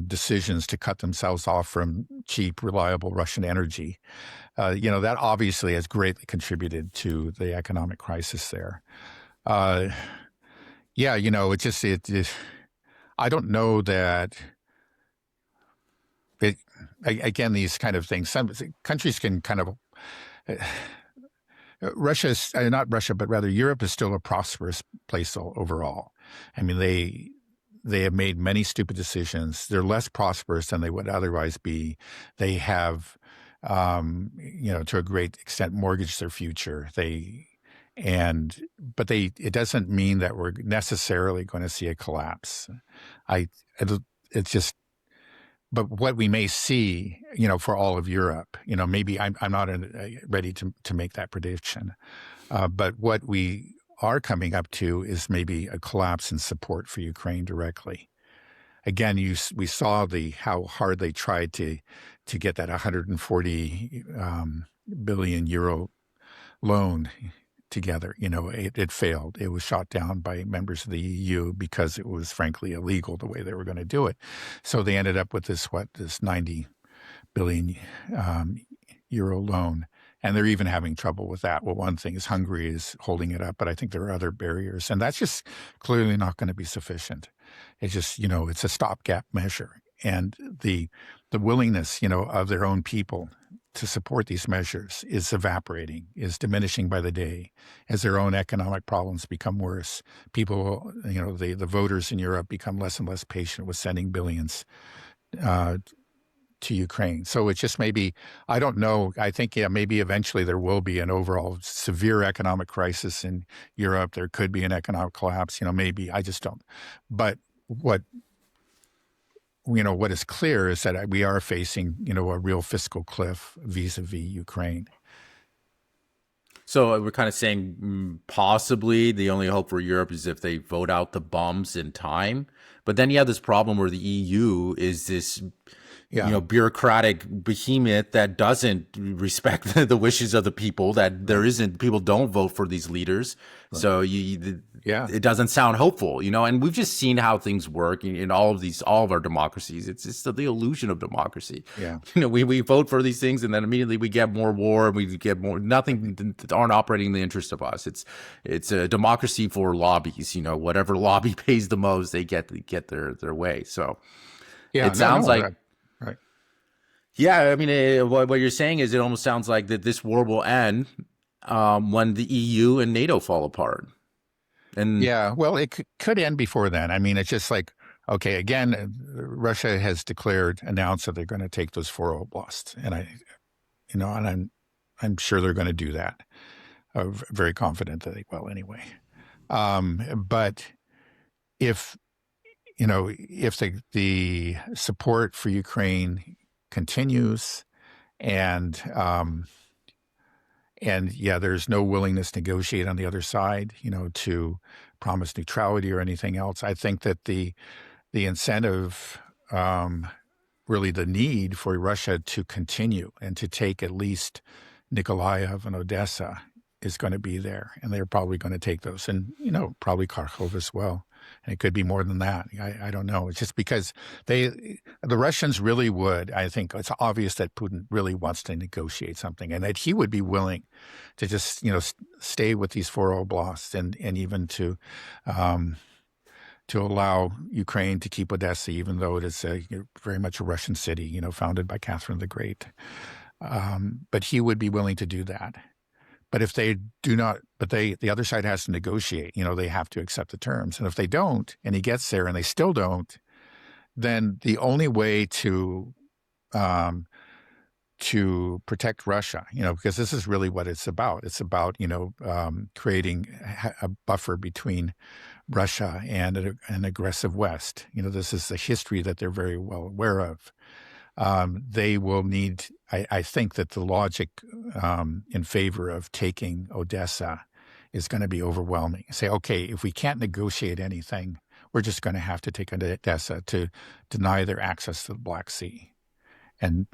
decisions to cut themselves off from cheap, reliable Russian energy. That obviously has greatly contributed to the economic crisis there. Yeah, I don't know that again, these kind of things, some countries can kind of, Russia's not Russia, but rather Europe is still a prosperous place overall. I mean, they have made many stupid decisions. They're less prosperous than they would otherwise be. They have, to a great extent, mortgaged their future. It doesn't mean that we're necessarily going to see a collapse. It's just, but what we may see, for all of Europe, maybe I'm not ready to make that prediction. But what we are coming up to is maybe a collapse in support for Ukraine directly. Again, we saw how hard they tried to get that 140 billion euro loan together. It failed. It was shot down by members of the EU because it was frankly illegal the way they were going to do it. So they ended up with this 90 billion euro loan. And they're even having trouble with that. Well, one thing is Hungary is holding it up, but I think there are other barriers. And that's just clearly not going to be sufficient. It's just, it's a stopgap measure. And the willingness, of their own people to support these measures is evaporating, is diminishing by the day. As their own economic problems become worse, people, the voters in Europe become less and less patient with sending billions to Ukraine. So it's just maybe, I don't know, I think, maybe eventually there will be an overall severe economic crisis in Europe. There could be an economic collapse, maybe, I just don't. But what is clear is that we are facing, a real fiscal cliff vis-a-vis Ukraine.
So we're kind of saying possibly the only hope for Europe is if they vote out the bombs in time. But then you have this problem where the EU is this bureaucratic behemoth that doesn't respect the wishes of the people, that people don't vote for these leaders. Right. So it doesn't sound hopeful, and we've just seen how things work in all of our democracies. It's just the illusion of democracy.
Yeah.
We vote for these things and then immediately we get more war and we get more, nothing that aren't operating in the interest of us. It's a democracy for lobbies, whatever lobby pays the most, they get their way. So it sounds like,
right.
Yeah, I mean, what you're saying is it almost sounds like that this war will end when the EU and NATO fall apart. And
yeah, well, it could end before then. I mean, it's just like, okay, again, Russia has announced that they're going to take those 4 oblasts, and I'm sure they're going to do that. I'm very confident that they will anyway. But if the support for Ukraine continues, and there's no willingness to negotiate on the other side, to promise neutrality or anything else. I think that the incentive, really the need for Russia to continue and to take at least Nikolaev and Odessa is going to be there, and they're probably going to take those, and probably Kharkov as well. And it could be more than that. I don't know. It's just because the Russians really would. I think it's obvious that Putin really wants to negotiate something, and that he would be willing to just stay with these 4 oblasts and even to allow Ukraine to keep Odessa, even though it is very much a Russian city, founded by Catherine the Great. But he would be willing to do that. But if they do not, the other side has to negotiate. They have to accept the terms. And if they don't, and he gets there and they still don't, then the only way to protect Russia, because this is really what it's about. It's about, creating a buffer between Russia and an aggressive West. This is the history that they're very well aware of. They will need, I think that the logic in favor of taking Odessa is going to be overwhelming. Say, okay, if we can't negotiate anything, we're just going to have to take Odessa to deny their access to the Black Sea. And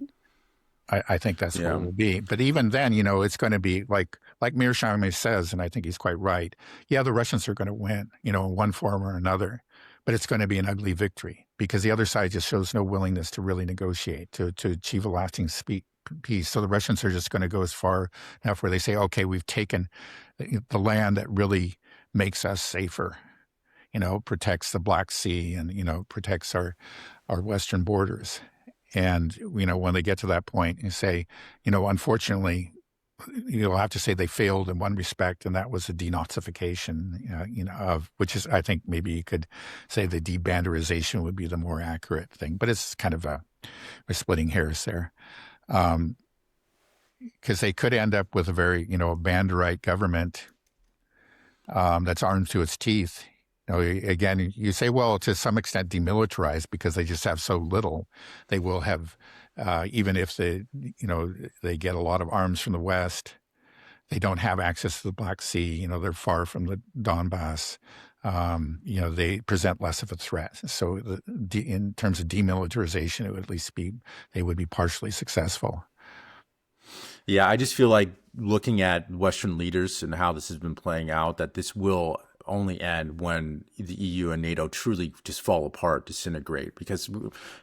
I think that's what it will be. But even then, it's going to be like Mearsheimer says, and I think he's quite right. Yeah, the Russians are going to win, in one form or another, but it's going to be an ugly victory because the other side just shows no willingness to really negotiate, to achieve a lasting peace. So the Russians are just going to go as far enough where they say, okay, we've taken the land that really makes us safer, protects the Black Sea and, protects our Western borders. And, when they get to that point, you say, unfortunately, you'll have to say they failed in one respect, and that was the denazification, of which is, I think maybe you could say the debanderization would be the more accurate thing. But it's kind of we're splitting hairs there. Because they could end up with a very, banderite government that's armed to its teeth. Again, you say, well, to some extent demilitarized because they just have so little. They will have, even if they get a lot of arms from the West, they don't have access to the Black Sea. They're far from the Donbass. They present less of a threat. So in terms of demilitarization, it would at least they would be partially successful.
Yeah, I just feel like looking at Western leaders and how this has been playing out, that this will only end when the EU and NATO truly just fall apart, disintegrate. Because,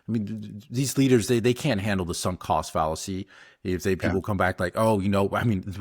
these leaders, they can't handle the sunk cost fallacy. If people come back like, we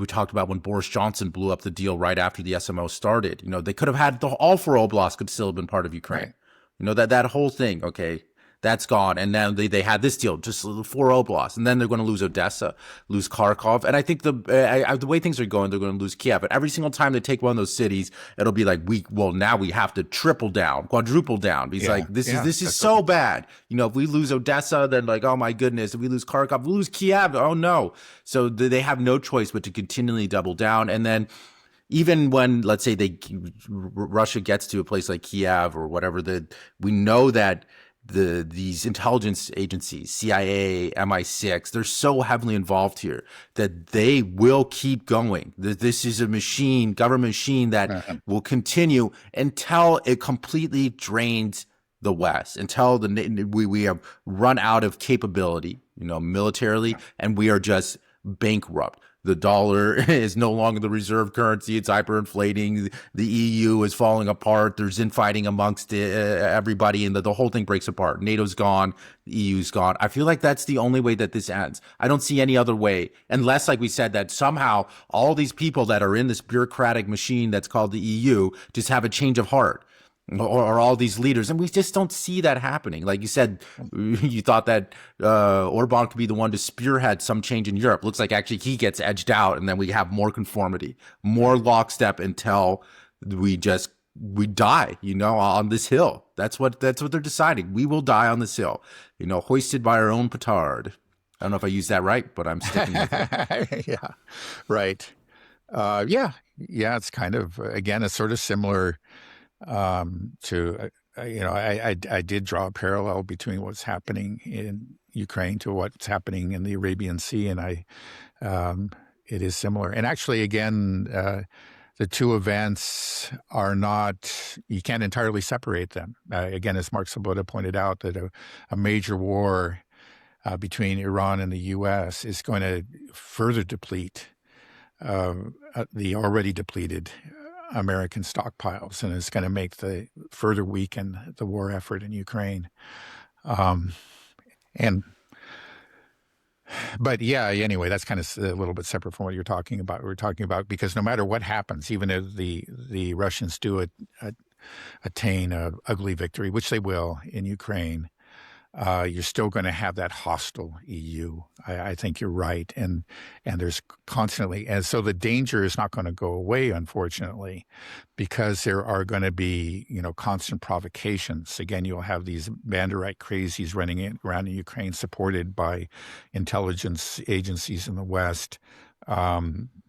talked about when Boris Johnson blew up the deal right after the SMO started. They could have had all four oblasts could still have been part of Ukraine. Right. That whole thing, okay, that's gone. And now they had this deal, just 4 oblasts. And then they're going to lose Odessa, lose Kharkov. And I think the way things are going, they're going to lose Kiev. But every single time they take one of those cities, it'll be like, now we have to triple down, quadruple down. Because this is so bad. If we lose Odessa, then like, oh my goodness. If we lose Kharkov, we lose Kiev. Oh no. So they have no choice but to continually double down. And then even when, let's say Russia gets to a place like Kiev or whatever, we know that these intelligence agencies, CIA, MI6, they're so heavily involved here that they will keep going. This is a government machine that will continue until it completely drains the West, until we have run out of capability, militarily, and we are just bankrupt. The dollar is no longer the reserve currency. It's hyperinflating. The EU is falling apart. There's infighting amongst everybody, and the whole thing breaks apart. NATO's gone. The EU's gone. I feel like that's the only way that this ends. I don't see any other way, unless, like we said, that somehow all these people that are in this bureaucratic machine that's called the EU just have a change of heart. Or all these leaders, and we just don't see that happening. Like you said, you thought that Orban could be the one to spearhead some change in Europe. Looks like actually he gets edged out, and then we have more conformity, more lockstep until we die, on this hill. That's what they're deciding. We will die on this hill, hoisted by our own petard. I don't know if I used that right, but I'm sticking with it.
Yeah, right. It's kind of, again, it's sort of similar to, I did draw a parallel between what's happening in Ukraine to what's happening in the Arabian Sea, and it is similar. And actually, again, the two events are not, you can't entirely separate them. Again, as Mark Svoboda pointed out, that a major war between Iran and the U.S. is going to further deplete the already depleted American stockpiles, and it's going to further weaken the war effort in Ukraine. But anyway, that's kind of a little bit separate from what you're talking about. We're talking about, because no matter what happens, even if the Russians do attain a ugly victory, which they will in Ukraine, you're still going to have that hostile EU. I think you're right, and there's constantly, and so the danger is not going to go away, unfortunately, because there are going to be constant provocations. Again, you'll have these Banderite crazies running around in Ukraine, supported by intelligence agencies in the West,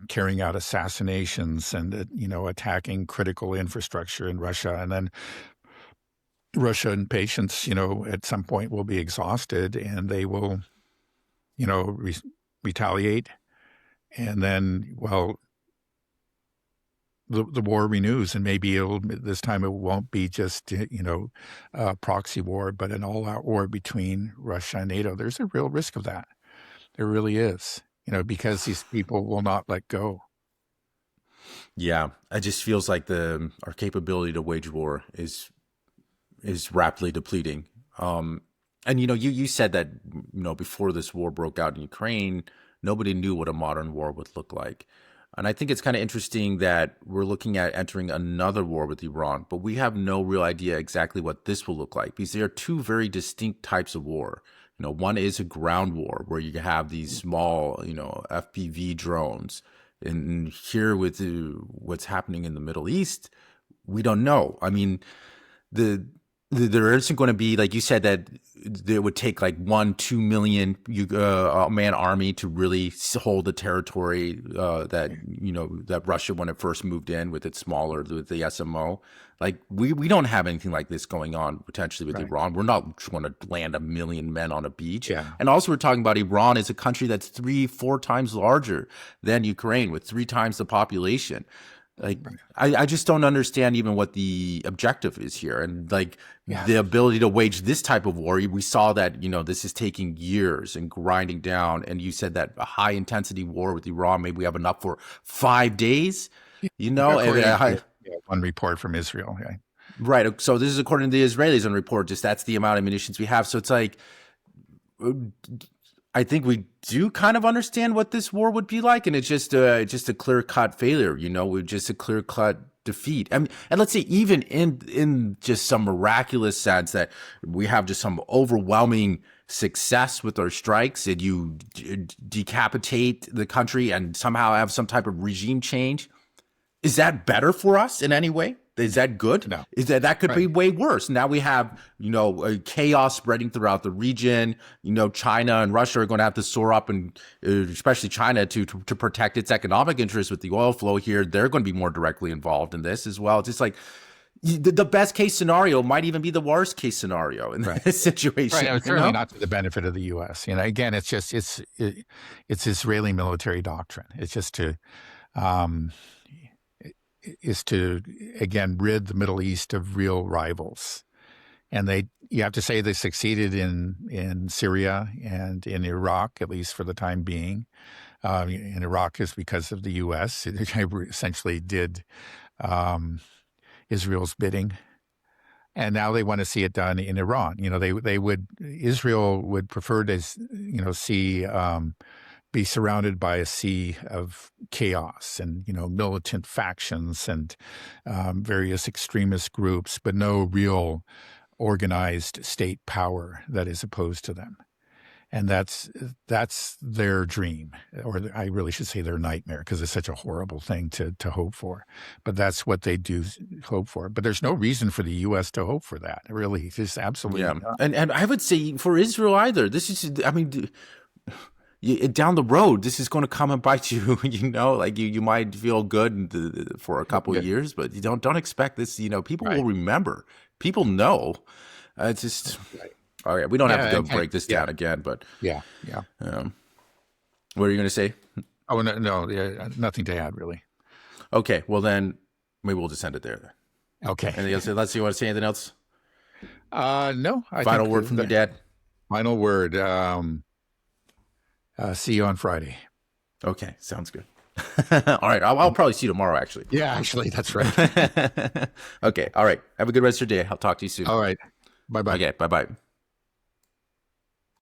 carrying out assassinations and attacking critical infrastructure in Russia, and then Russian patients, at some point will be exhausted and they will, retaliate. And then, well, the war renews, and maybe this time it won't be just, a proxy war, but an all-out war between Russia and NATO. There's a real risk of that. There really is, because these people will not let go.
Yeah, it just feels like our capability to wage war is rapidly depleting. And you said that before this war broke out in Ukraine, nobody knew what a modern war would look like. And I think it's kind of interesting that we're looking at entering another war with Iran, but we have no real idea exactly what this will look like, because there are two very distinct types of war. One is a ground war where you have these small, FPV drones. And here with what's happening in the Middle East, we don't know. I mean, there isn't going to be, like you said, that it would take like 1-2 million man army to really hold the territory that Russia, when it first moved in with its smaller, with the SMO. Like we don't have anything like this going on potentially with Iran. We're not going to land 1 million men on a beach.
Yeah.
And also we're talking about Iran is a country that's 3-4 times larger than Ukraine, with 3 times the population. Like, I just don't understand even what the objective is here. And the ability to wage this type of war, we saw that, this is taking years and grinding down. And you said that a high intensity war with Iran, maybe we have enough for 5 days,
one report from Israel. Yeah.
Right. So this is according to the Israelis on report, just that's the amount of munitions we have. So it's like, I think we do kind of understand what this war would be like, and it's just a clear-cut failure, just a clear-cut defeat. And let's say even in just some miraculous sense that we have just some overwhelming success with our strikes, and you decapitate the country and somehow have some type of regime change. Is that better for us in any way? Is that good?
No.
Is that could be way worse. Now we have, a chaos spreading throughout the region. China and Russia are going to have to soar up, and especially China to protect its economic interests with the oil flow here. They're going to be more directly involved in this as well. It's just like the best case scenario might even be the worst case scenario in this situation.
Right. It's certainly not to the benefit of the U.S. Again, it's just it's Israeli military doctrine. It's just to again rid the Middle East of real rivals. And you have to say they succeeded in Syria and in Iraq, at least for the time being. In Iraq is because of the U.S. It essentially did Israel's bidding. And now they want to see it done in Iran. Israel would prefer to, see be surrounded by a sea of chaos and, militant factions and various extremist groups, but no real organized state power that is opposed to them. And that's their dream, or I really should say their nightmare, because it's such a horrible thing to hope for. But that's what they do hope for. But there's no reason for the U.S. to hope for that. Really, just absolutely not.
And I would say for Israel either. This is, down the road, this is going to come and bite you. You might feel good for a couple of years, but you don't expect this. People will remember. People know. It's just all right. We don't have to go break this down again, but
what
are you going to say?
Oh no, nothing to add really.
Okay, well then maybe we'll just end it there. Then.
Okay.
Anything else? Let's see. You want to say anything else?
No.
Final word from your dad.
Final word. See you on Friday.
Okay, sounds good. All right, I'll probably see you tomorrow, actually.
Yeah, actually, that's right.
Okay, all right. Have a good rest of your day. I'll talk to you soon.
All right. Bye-bye.
Okay, bye-bye.